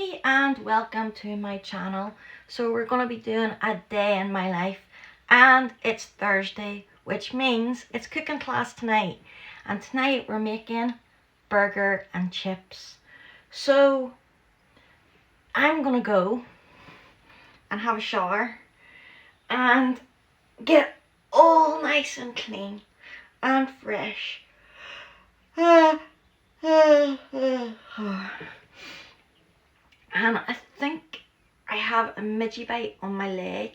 Hi and welcome to my channel. So we're going to be doing a day in my life, and it's Thursday, which means it's cooking class tonight, and tonight we're making burger and chips. So I'm going to go and have a shower and get all nice and clean and fresh. And I think I have a midgy bite on my leg,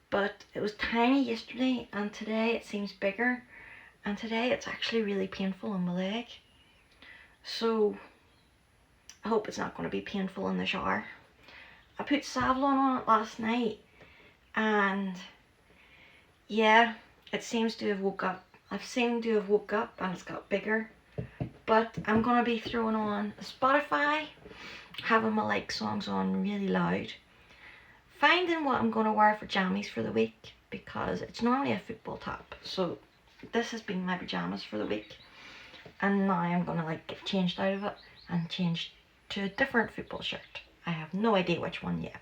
but it was tiny yesterday and today it seems bigger, and today it's actually really painful on my leg. So I hope it's not going to be painful in the shower. I put Savlon on it last night and yeah, it seems to have woke up. I've seemed to have woke up and it's got bigger. But I'm going to be throwing on Spotify, having my like songs on really loud, finding what I'm going to wear for jammies for the week, because it's normally a football top, so this has been my pajamas for the week, and now I'm going to like get changed out of it and change to a different football shirt. I have no idea which one yet.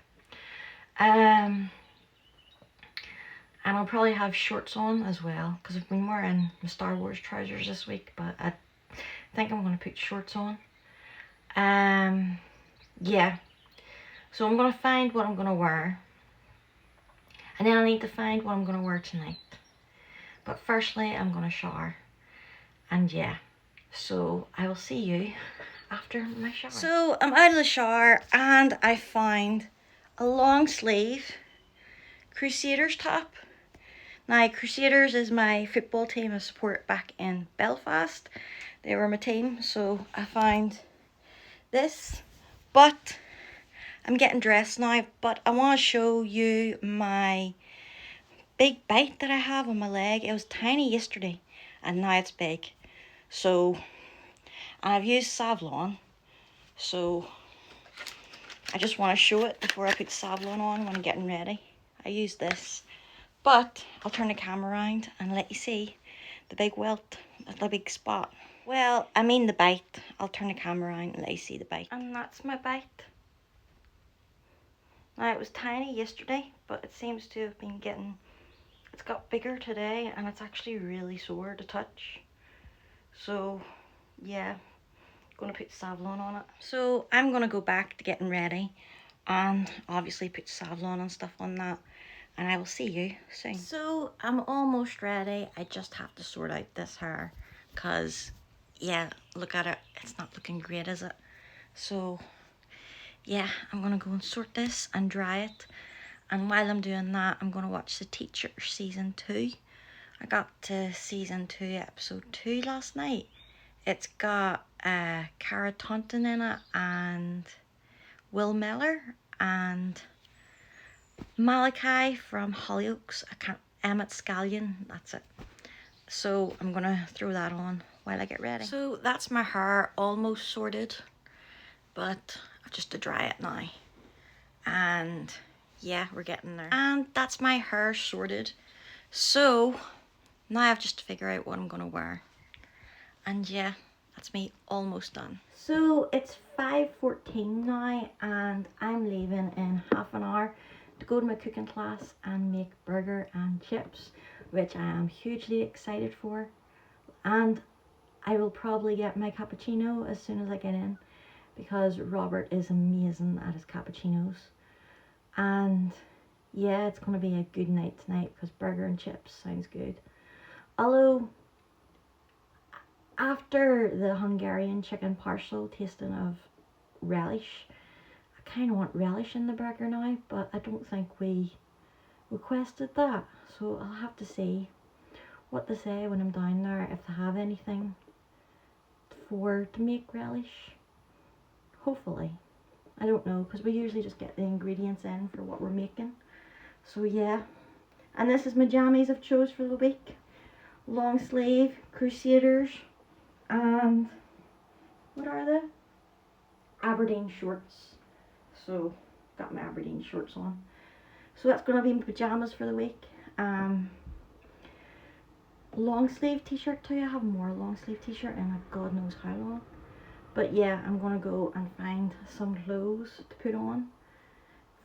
And I'll probably have shorts on as well, because I've been wearing my Star Wars trousers this week, but I think I'm going to put shorts on. Yeah, so I'm going to find what I'm going to wear, and then I need to find what I'm going to wear tonight. But firstly, I'm going to shower, and yeah, so I will see you after my shower. So I'm out of the shower and I find a long sleeve Crusaders top. Now, Crusaders is my football team I support back in Belfast. They were my team, so I found this. But I'm getting dressed now, but I want to show you my big bite that I have on my leg. It was tiny yesterday and now it's big. So, and I've used Savlon, so I just want to show it before I put Savlon on when I'm getting ready. I use this. But I'll turn the camera around and let you see the big welt, the big spot. Well, I mean the bite. I'll turn the camera around and let you see the bite. And that's my bite. Now, it was tiny yesterday, but it seems to have been it's got bigger today, and it's actually really sore to touch. So, yeah, I'm going to put Savlon on it. So, I'm going to go back to getting ready and obviously put Savlon and stuff on that. And I will see you soon. So I'm almost ready. I just have to sort out this hair, because yeah, look at it. It's not looking great, is it? So yeah, I'm gonna go and sort this and dry it. And while I'm doing that, I'm gonna watch The Teacher season 2. I got to season 2, episode 2 last night. It's got Cara Taunton in it, and Will Miller, and Malachi from Hollyoaks. Emmett Scallion, that's it. So I'm gonna throw that on while I get ready. So that's my hair almost sorted, but I've just to dry it now. And yeah, we're getting there. And that's my hair sorted. So now I have just to figure out what I'm gonna wear. And yeah, that's me almost done. So it's 5:14 now, and I'm leaving in half an hour to go to my cooking class and make burger and chips, which I am hugely excited for. And I will probably get my cappuccino as soon as I get in, because Robert is amazing at his cappuccinos. And yeah, it's going to be a good night tonight, because burger and chips sounds good. Although, after the Hungarian chicken parcel tasting of relish, I kind of want relish in the burger now, but I don't think we requested that. So I'll have to see what they say when I'm down there, if they have anything to make relish. Hopefully. I don't know, because we usually just get the ingredients in for what we're making. So yeah. And this is my jammies I've chose for the week. Long sleeve, Crusaders, and what are they? Aberdeen shorts. So got my Aberdeen shorts on. So that's going to be my pajamas for the week. Long sleeve t-shirt too. I haven't worn a long sleeve t-shirt in God knows how long. But yeah, I'm gonna go and find some clothes to put on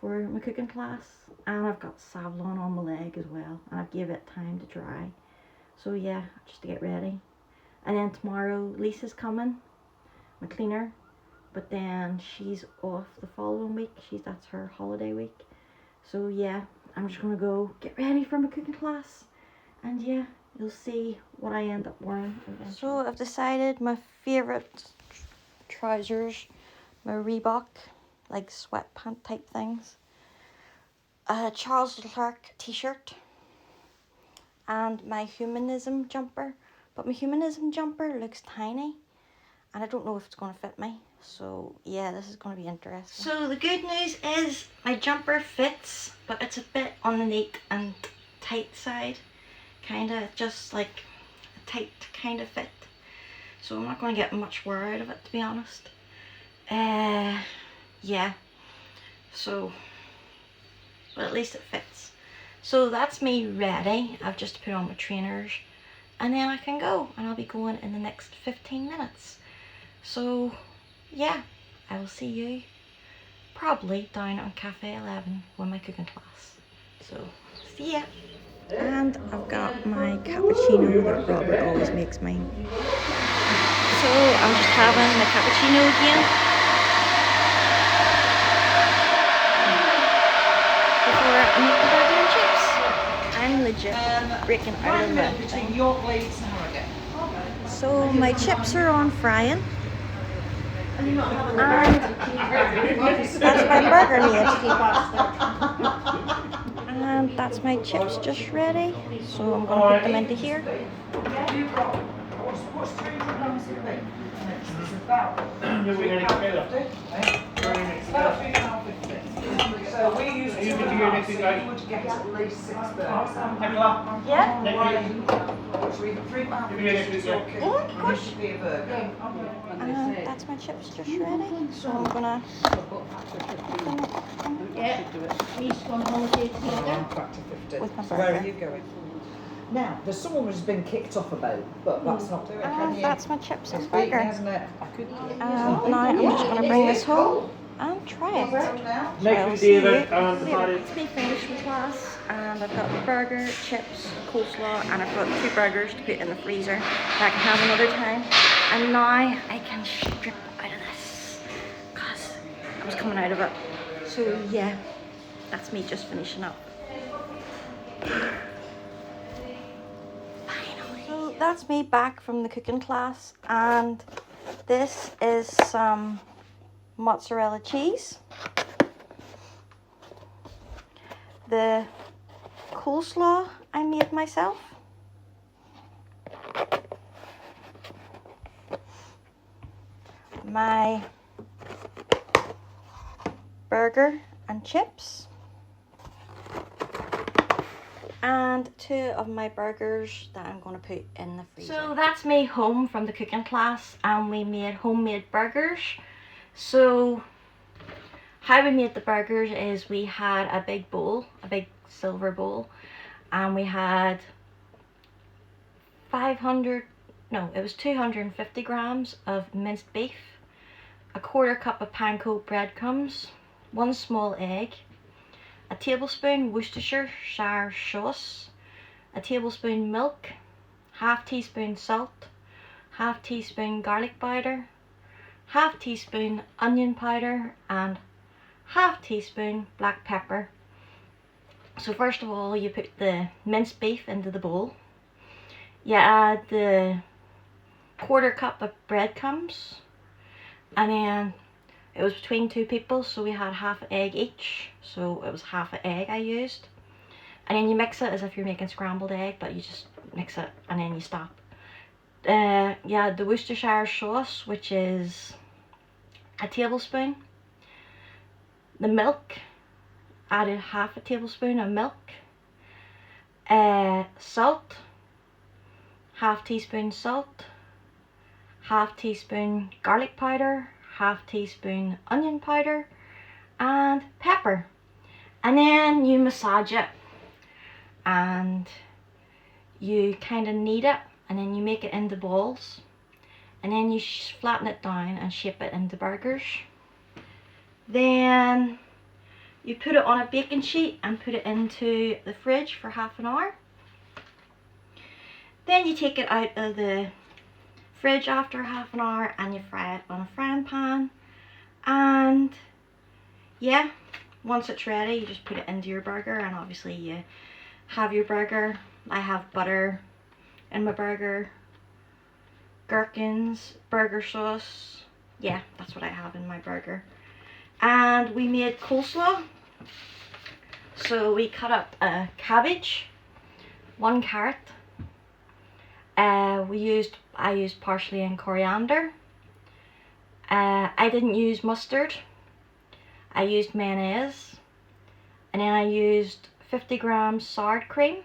for my cooking class. And I've got Savlon on my leg as well, and I've gave it time to dry. So yeah, just to get ready. And then tomorrow Lisa's coming, my cleaner, but then she's off the following week. That's her holiday week. So yeah, I'm just gonna go get ready for my cooking class, and yeah, you'll see what I end up wearing eventually. So I've decided my favourite trousers, my Reebok, like sweatpant type things, a Charles Leclerc t-shirt, and my Humanism jumper. But my Humanism jumper looks tiny, and I don't know if it's going to fit me. So yeah, this is going to be interesting. So the good news is my jumper fits, but it's a bit on the neat and tight side. Kind of just like a tight kind of fit. So I'm not going to get much wear out of it, to be honest. Yeah. So, but at least it fits. So that's me ready. I've just put on my trainers, and then I can go, and I'll be going in the next 15 minutes. So yeah, I will see you probably down on Cafe 11 with my cooking class. So see ya. And I've got my cappuccino that Robert always makes mine. So I'm just having my cappuccino again before I make the burger and chips. I'm legit breaking out of that thing. So my chips are on frying. And that's my burger made. And that's my chips just ready. So I'm going to put them into here. So we used to get at least 6 burgers. Yeah? That's my chips just ready. So I'm gonna put them up. Yeah. We used to go on holiday together. Back to 50. With my So where are burger. you going? Now, there's someone who's been kicked off about, but that's not doing it, can you? That's my chips and It's beaten, burger. hasn't it? I could do it. Now I'm just gonna bring this home and try it. Next to David and the Later. It's me finished with class, and I've got the burger, chips, coleslaw, and I've got 2 burgers to put in the freezer that I can have another time. And now I can strip out of this because I was coming out of it. So yeah, that's me just finishing up. Finally. So that's me back from the cooking class, and this is some mozzarella cheese, the coleslaw I made myself, my burger and chips, and 2 of my burgers that I'm going to put in the freezer. So that's me home from the cooking class, and we made homemade burgers. So how we made the burgers is we had a big bowl, a big silver bowl, and we had 250 grams of minced beef, a 1/4 cup of panko breadcrumbs, 1 small egg, a tablespoon Worcestershire sauce, a tablespoon milk, 1/2 teaspoon salt, 1/2 teaspoon garlic powder, 1/2 teaspoon onion powder, and 1/2 teaspoon black pepper. So first of all, you put the minced beef into the bowl. You add the 1/4 cup of breadcrumbs, and then it was between 2 people, so we had 1/2 egg each, so it was 1/2 egg I used. And then you mix it as if you're making scrambled egg, but you just mix it and then you stop. Yeah, the Worcestershire sauce, which is a tablespoon. The milk, added 1/2 tablespoon of milk. Salt, 1/2 teaspoon salt, 1/2 teaspoon garlic powder, 1/2 teaspoon onion powder, and pepper. And then you massage it, and you kind of knead it, and then you make it into balls, and then you flatten it down and shape it into burgers. Then you put it on a baking sheet and put it into the fridge for half an hour. Then you take it out of the fridge after half an hour and you fry it on a frying pan. And yeah, once it's ready, you just put it into your burger, and obviously you have your burger. I have butter in my burger, gherkins, burger sauce. Yeah, that's what I have in my burger. And we made coleslaw. So we cut up a cabbage, 1 carrot. I used parsley and coriander. I didn't use mustard. I used mayonnaise. And then I used 50 grams sour cream.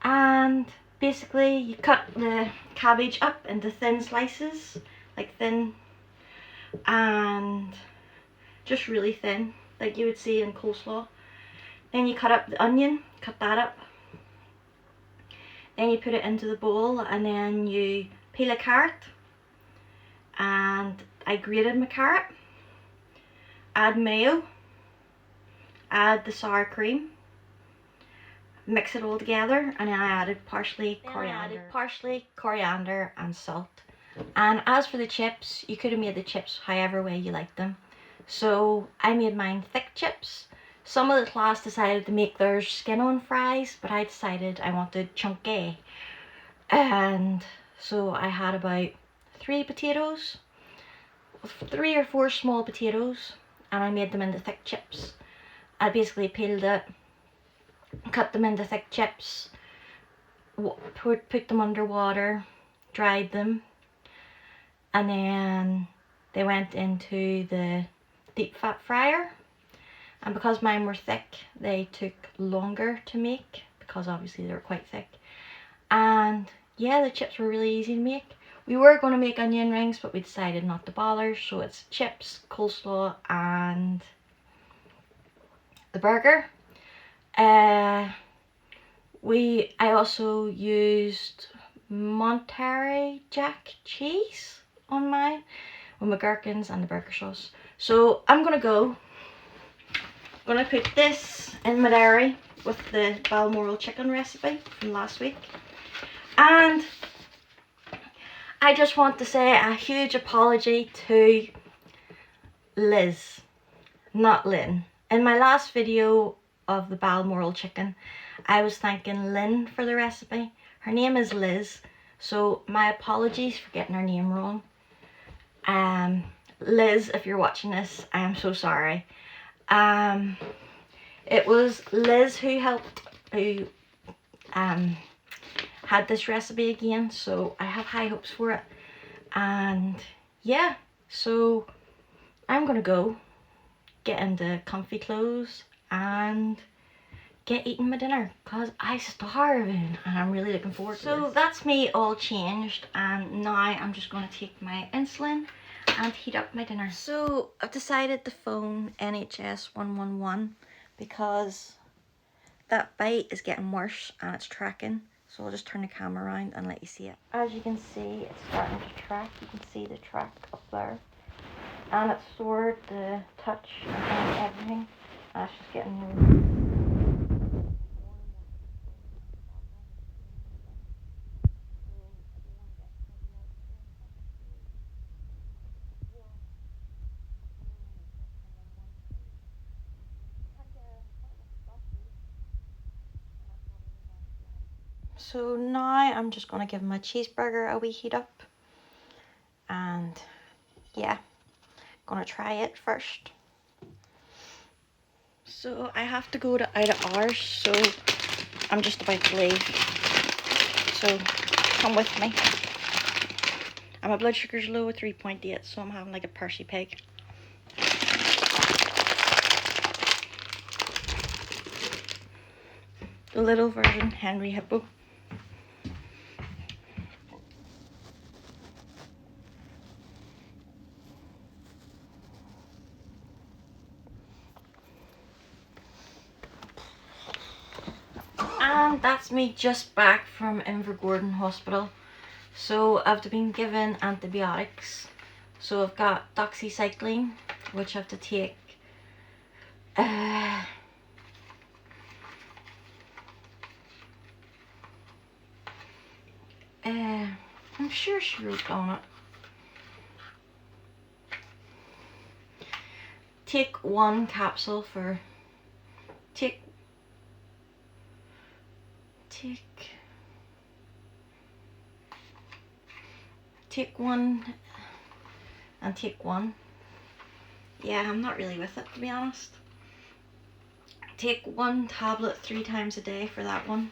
And basically you cut the cabbage up into thin slices, like thin, and just really thin, like you would see in coleslaw. Then you cut up the onion, cut that up. Then you put it into the bowl, and then you peel a carrot, and I grated my carrot, add mayo, add the sour cream, mix it all together, and then I added parsley, coriander and salt. And as for the chips, you could have made the chips however way you like them. So I made mine thick chips. Some of the class decided to make theirs skin on fries, but I decided I wanted chunky. And so I had about 3 potatoes, 3 or 4 small potatoes, and I made them into thick chips. I basically peeled it, cut them into thick chips, put them under water, dried them, and then they went into the deep fat fryer. And because mine were thick, they took longer to make, because obviously they were quite thick. And yeah, the chips were really easy to make. We were going to make onion rings, but we decided not to bother, so it's chips, coleslaw, and the burger. I also used Monterey Jack cheese on mine with my gherkins and the burger sauce. So I'm gonna put this in my diary with the Balmoral chicken recipe from last week. And I just want to say a huge apology to Liz, not Lynn. In my last video of the Balmoral chicken, I was thanking Lynn for the recipe. Her name is Liz, so my apologies for getting her name wrong. Liz, if you're watching this, I am so sorry. It was Liz who had this recipe again, so I have high hopes for it. And yeah, so I'm gonna go get into comfy clothes and get eating my dinner, because I'm starving and I'm really looking forward to it. So that's me all changed, and now I'm just going to take my insulin and heat up my dinner. So I've decided to phone NHS 111 because that bite is getting worse and it's tracking. So I'll just turn the camera around and let you see it. As you can see, it's starting to track. You can see the track up there. And it's stored the touch and everything. And it's just getting... So now I'm just going to give my cheeseburger a wee heat up. And yeah, going to try it first. So I have to go to out of hours, so I'm just about to leave. So come with me. And my blood sugar's low at 3.8, so I'm having like a Percy pig. The little version, Henry Hippo. And that's me just back from Invergordon Hospital. So I've been given antibiotics. So I've got doxycycline, which I have to take I'm sure she wrote on it. Take 1 capsule for take one and take 1. Yeah, I'm not really with it, to be honest. Take 1 tablet 3 times a day for that one.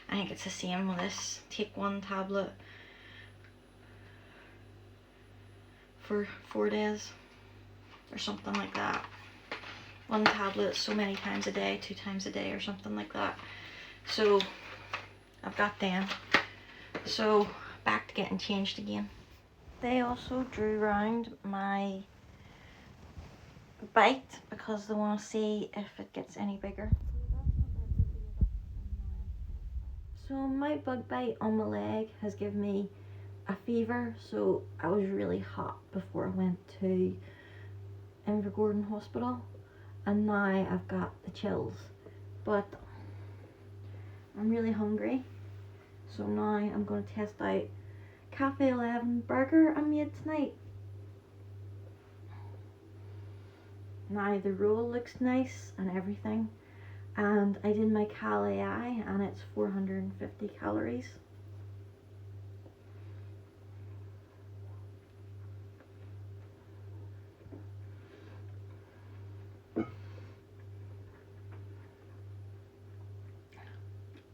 I think it's the same with this. Take 1 tablet for 4 days or something like that. 1 tablet so many times a day, 2 times a day or something like that. So I've got them. So back to getting changed again. They also drew round my bite because they want to see if it gets any bigger. So my bug bite on my leg has given me a fever, so I was really hot before I went to Invergordon Hospital, and now I've got the chills, but I'm really hungry, so now I'm going to test out Cafe 11 burger I made tonight. Now the roll looks nice and everything, and I did my Cal AI and it's 450 calories.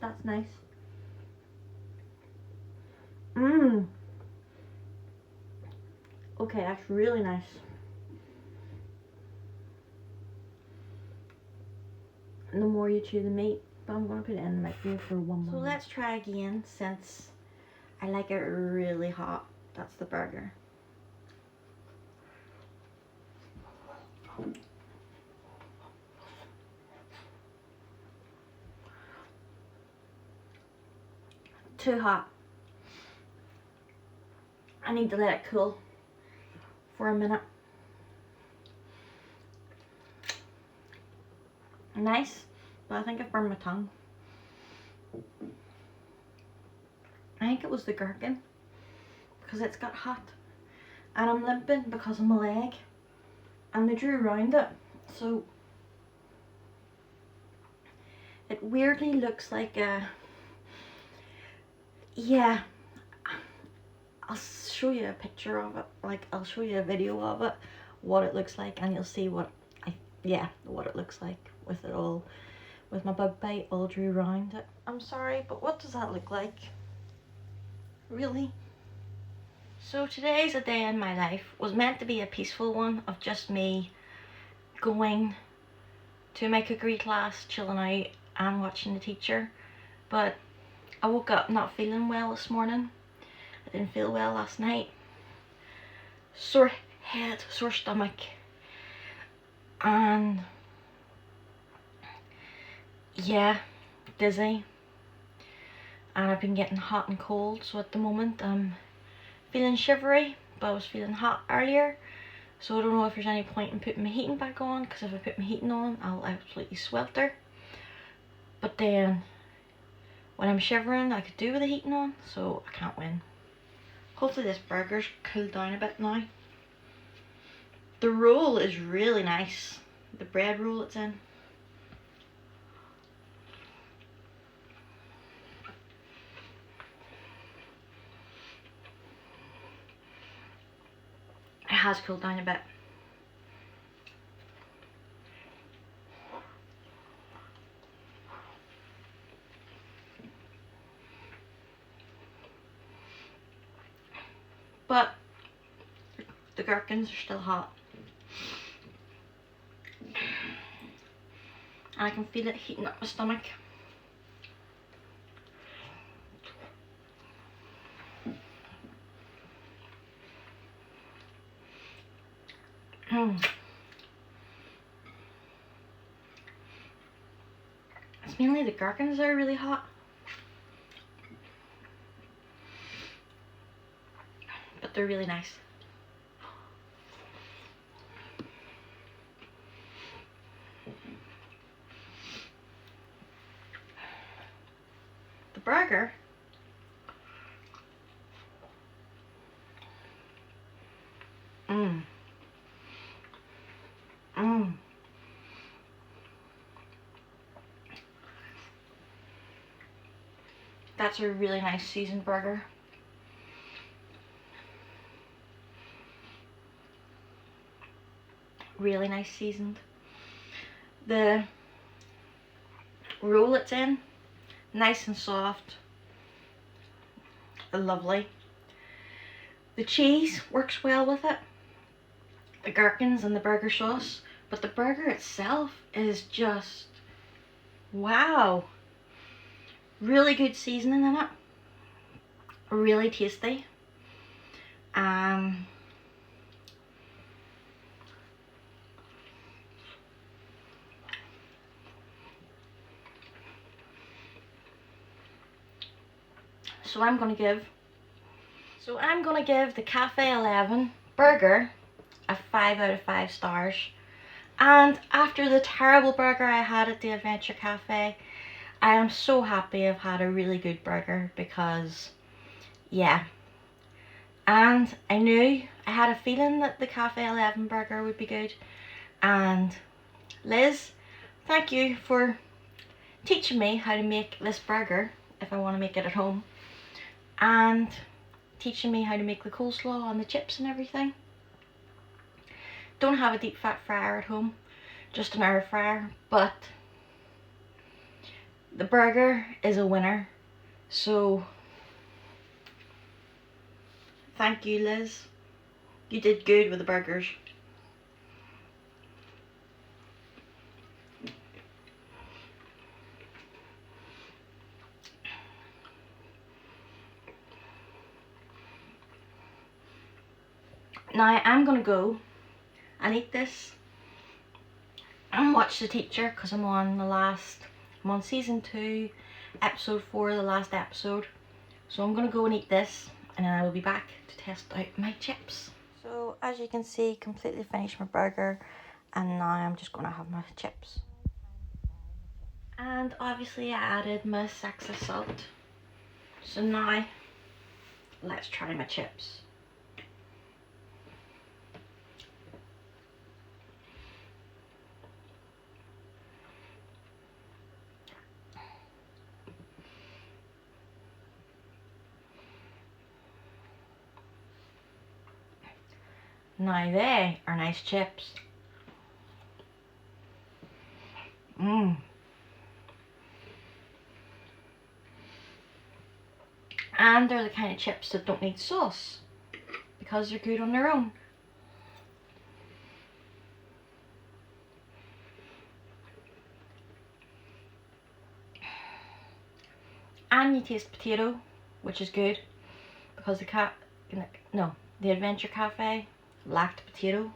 That's nice. Okay, that's really nice. And the more you chew the meat, but I'm going to put it in the microwave for 1 minute. So let's try again, since I like it really hot. That's the burger. Too hot. I need to let it cool for a minute. Nice, but I think I burned my tongue. I think it was the gherkin, because it's got hot. And I'm limping because of my leg. And they drew around it, so it weirdly looks like a... Yeah, I'll show you a picture of it, like I'll show you a video of it, what it looks like, and you'll see what it looks like with it all, with my bug bite all drew around it. I'm sorry, but what does that look like? Really? So today's a day in my life was meant to be a peaceful one of just me going to my cookery class, chilling out and watching the teacher, but I woke up not feeling well this morning. I didn't feel well last night. Sore head, sore stomach, and yeah, dizzy. And I've been getting hot and cold, so at the moment I'm feeling shivery, but I was feeling hot earlier. So I don't know if there's any point in putting my heating back on, because if I put my heating on, I'll absolutely swelter. But then when I'm shivering, I could do with the heating on, so I can't win. Hopefully this burger's cooled down a bit now. The roll is really nice. The bread roll it's in. It has cooled down a bit. But the gherkins are still hot. And I can feel it heating up my stomach. It's mainly the gherkins that are really hot. they're really nice. The burger That's a really nice seasoned burger. Really nice seasoned. The roll it's in, nice and soft. Lovely. The cheese works well with it. The gherkins and the burger sauce. But the burger itself is just, wow. Really good seasoning in it. Really tasty. So I'm gonna give the Cafe 11 burger a 5 out of 5 stars. And after the terrible burger I had at the Adventure Cafe, I am so happy I've had a really good burger, because yeah. And I had a feeling that the Cafe 11 burger would be good. And Liz, thank you for teaching me how to make this burger if I want to make it at home, and teaching me how to make the coleslaw and the chips and everything. Don't have a deep fat fryer at home, just an air fryer, but the burger is a winner. So thank you, Liz. You did good with the burgers. Now I'm gonna go and eat this and watch The Teacher, because I'm on season 2, episode 4, the last episode. So I'm gonna go and eat this, and then I will be back to test out my chips. So as you can see, completely finished my burger, and now I'm just gonna have my chips. And obviously I added my sacks of salt. So now let's try my chips. Now they are nice chips. And they're the kind of chips that don't need sauce, because they're good on their own. And you taste potato, which is good, because the Adventure Cafe lacked potato.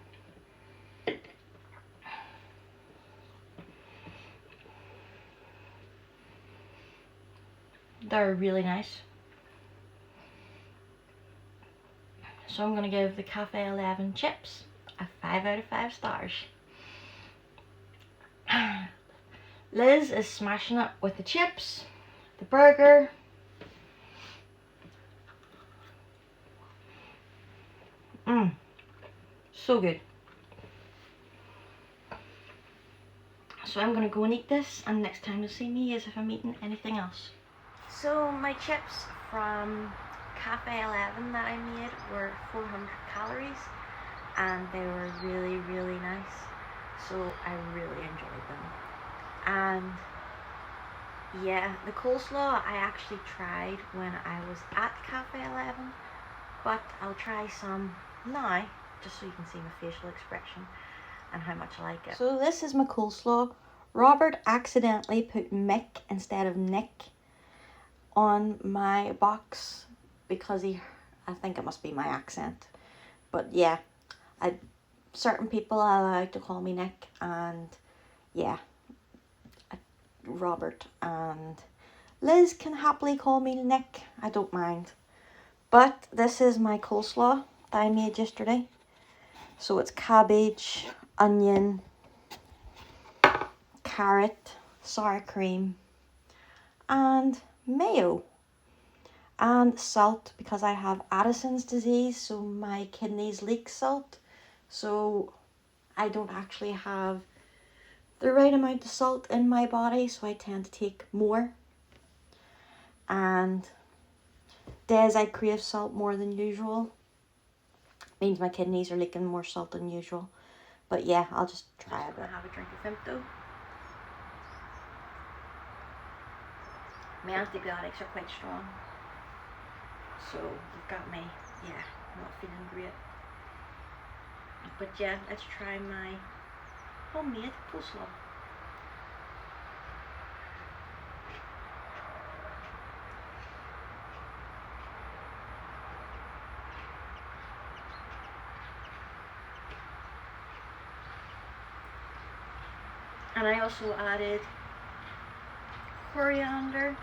They're really nice. So I'm going to give the Cafe 11 chips a 5 out of 5 stars. Liz is smashing it with the chips, the burger. So good. So I'm going to go and eat this, and next time you'll see me is if I'm eating anything else. So my chips from Cafe 11 that I made were 400 calories, and they were really, really nice. So I really enjoyed them. And yeah, the coleslaw I actually tried when I was at Cafe 11, but I'll try some now, just so you can see my facial expression and how much I like it. So this is my coleslaw. Robert accidentally put Mick instead of Nick on my box because I think it must be my accent. But yeah, certain people are allowed to call me Nick, and yeah, Robert and Liz can happily call me Nick. I don't mind. But this is my coleslaw. pasta I made yesterday. So it's cabbage, onion, carrot, sour cream, and mayo. And salt, because I have Addison's disease, so my kidneys leak salt. So I don't actually have the right amount of salt in my body, so I tend to take more. And days I crave salt more than usual means my kidneys are leaking more salt than usual. But yeah, I'll just try it. Have a drink of Vimto. My antibiotics are quite strong, so they've got me, yeah, not feeling great. But yeah, let's try my homemade coleslaw. And I also added coriander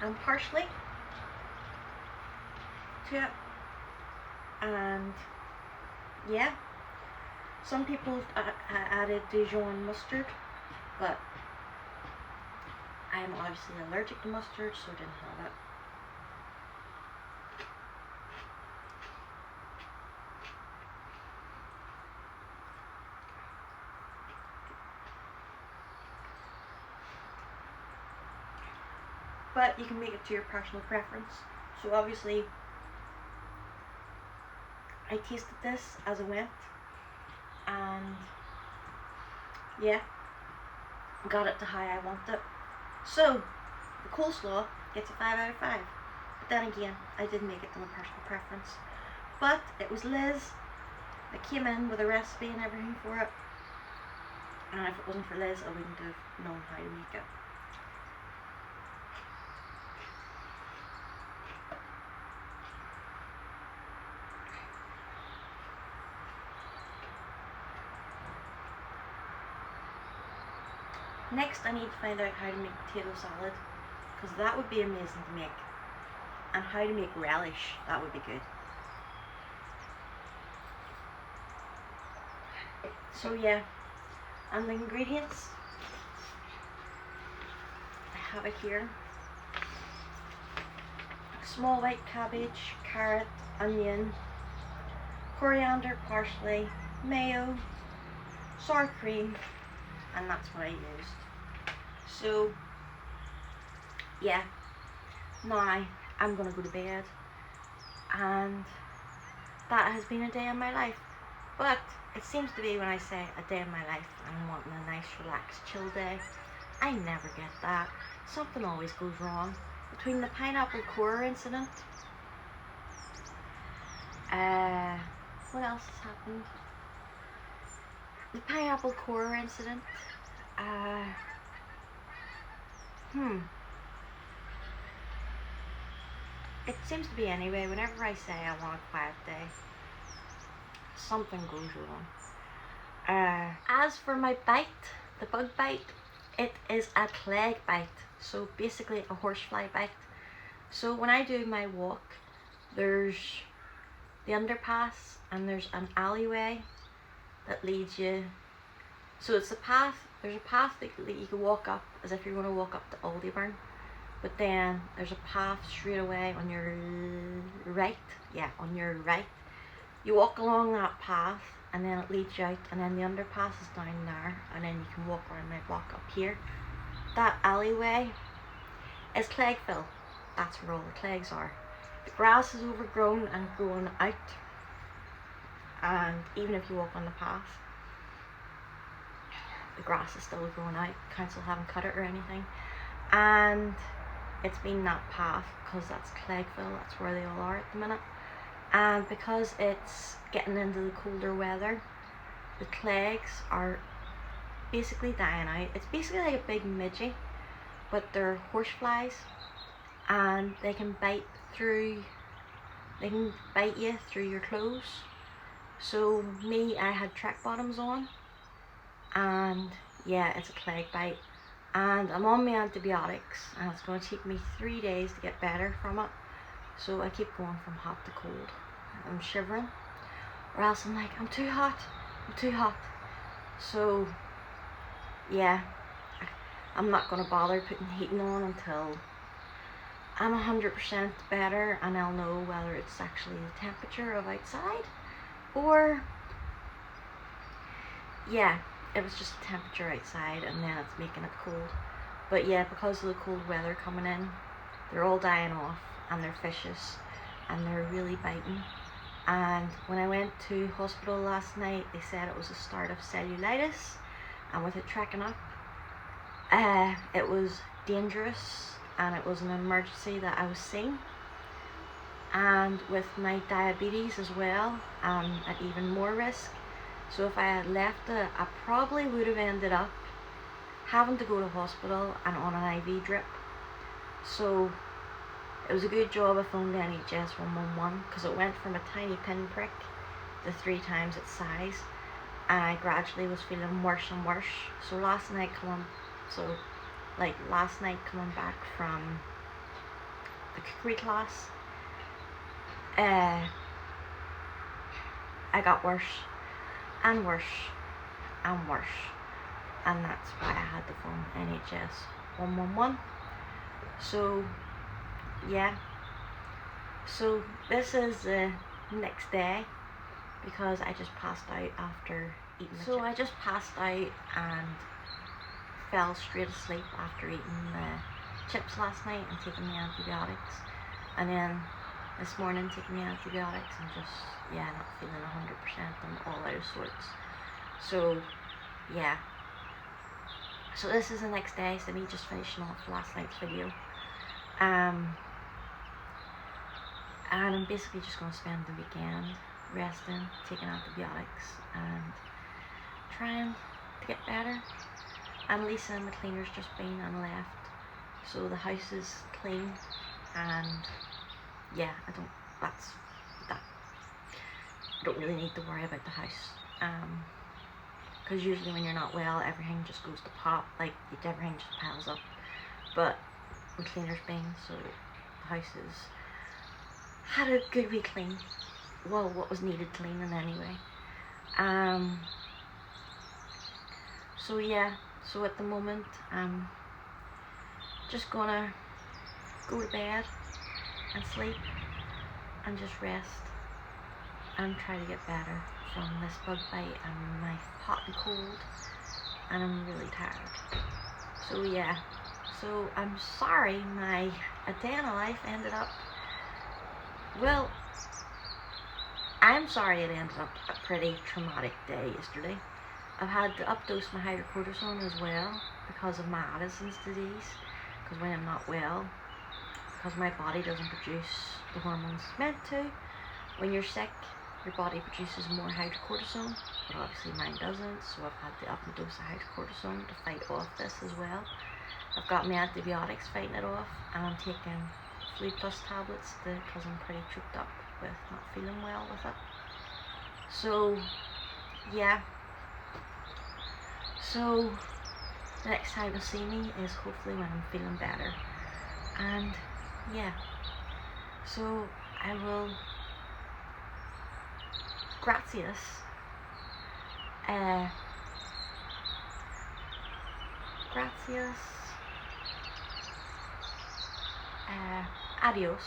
and parsley to it. And yeah, some people added Dijon mustard, but I'm obviously allergic to mustard, so I didn't have it. But you can make it to your personal preference. So obviously, I tasted this as I went, and yeah, got it to how I want it. So the coleslaw gets a 5 out of 5. But then again, I did make it to my personal preference. But it was Liz that came in with a recipe and everything for it. And if it wasn't for Liz, I wouldn't have known how to make it. Next, I need to find out how to make potato salad, because that would be amazing to make. And how to make relish, that would be good. So yeah, and the ingredients, I have it here. Small white cabbage, carrot, onion, coriander, parsley, mayo, sour cream, and that's what I used. So yeah, now I'm gonna go to bed, and that has been a day in my life. But it seems to be when I say a day in my life, I'm wanting a nice relaxed chill day. I never get that. Something always goes wrong. Between the pineapple core incident, what else has happened? The pineapple core incident, it seems to be anyway, whenever I say I want a quiet day, something goes wrong. As for my bite, the bug bite, it is a plague bite, so basically a horsefly bite. So when I do my walk, there's the underpass and there's an alleyway that leads you. So it's a path, there's a path that you can walk up as if you're going to walk up to Aldiburn. But then there's a path straight away on your right. Yeah, on your right. You walk along that path and then it leads you out, and then the underpass is down there, and then you can walk around my block up here. That alleyway is Cleggville. That's where all the Cleggs are. The grass is overgrown and growing out, and even if you walk on the path, the grass is still growing out. Council haven't cut it or anything, and it's been that path because that's Cleggville, that's where they all are at the minute. And because it's getting into the colder weather, the Cleggs are basically dying out. It's basically like a big midgie, but they're horseflies, and they can bite you through your clothes. So me, I had track bottoms on, and yeah, it's a Clegg bite. And I'm on my antibiotics, and it's going to take me 3 days to get better from it. So I keep going from hot to cold. I'm shivering. or else I'm like, I'm too hot, I'm too hot. So yeah, I'm not going to bother putting heating on until I'm 100% better, and I'll know whether it's actually the temperature of outside or, yeah, it was just the temperature outside and then it's making it cold. But yeah, because of the cold weather coming in, they're all dying off and they're vicious and they're really biting. And when I went to hospital last night, they said it was a start of cellulitis, and with it trekking up, it was dangerous and it was an emergency that I was seeing. And with my diabetes as well, I'm at even more risk. So if I had left it, I probably would have ended up having to go to hospital and on an IV drip. So it was a good job I phoned NHS 111, because it went from a tiny pinprick to 3 times its size, and I gradually was feeling worse and worse. So last night coming back from the cookery class, I got worse and worse and worse, and that's why I had to phone NHS 111. So yeah, so this is the next day, because I just passed out after eating the chips. I just passed out and fell straight asleep after eating the chips last night and taking the antibiotics, and then this morning taking the antibiotics and just, yeah, not feeling 100%. I'm all out of sorts. So yeah, so this is the next day, so me just finishing off last night's video, and I'm basically just going to spend the weekend resting, taking antibiotics and trying to get better. And Lisa and the cleaner's just been and left, so the house is clean, and yeah, I don't really need to worry about the house, because usually when you're not well, everything just goes to pot, like everything just piles up. But the cleaner's been, so the house is had a good wee clean. Well, what was needed cleaning anyway. So yeah, so at the moment I'm just gonna go to bed and sleep and just rest and try to get better from this bug bite and my hot and cold, and I'm really tired. So yeah, so I'm sorry my day in a life ended up, well, I'm sorry it ended up a pretty traumatic day yesterday. I've had to updose my hydrocortisone as well because of my Addison's disease, because when I'm not well, because my body doesn't produce the hormones it's meant to. When you're sick, your body produces more hydrocortisone, but obviously mine doesn't, so I've had to up and dose the hydrocortisone to fight off this as well. I've got my antibiotics fighting it off, and I'm taking Flu Plus tablets because I'm pretty choked up with not feeling well with it. So yeah, so the next time you'll see me is hopefully when I'm feeling better. And yeah, so I will, gracias, adios,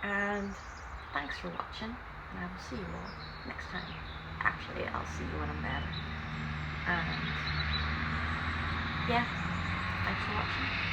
and thanks for watching, and I will see you all next time. Actually, I'll see you when I'm better. And yeah, thanks for watching.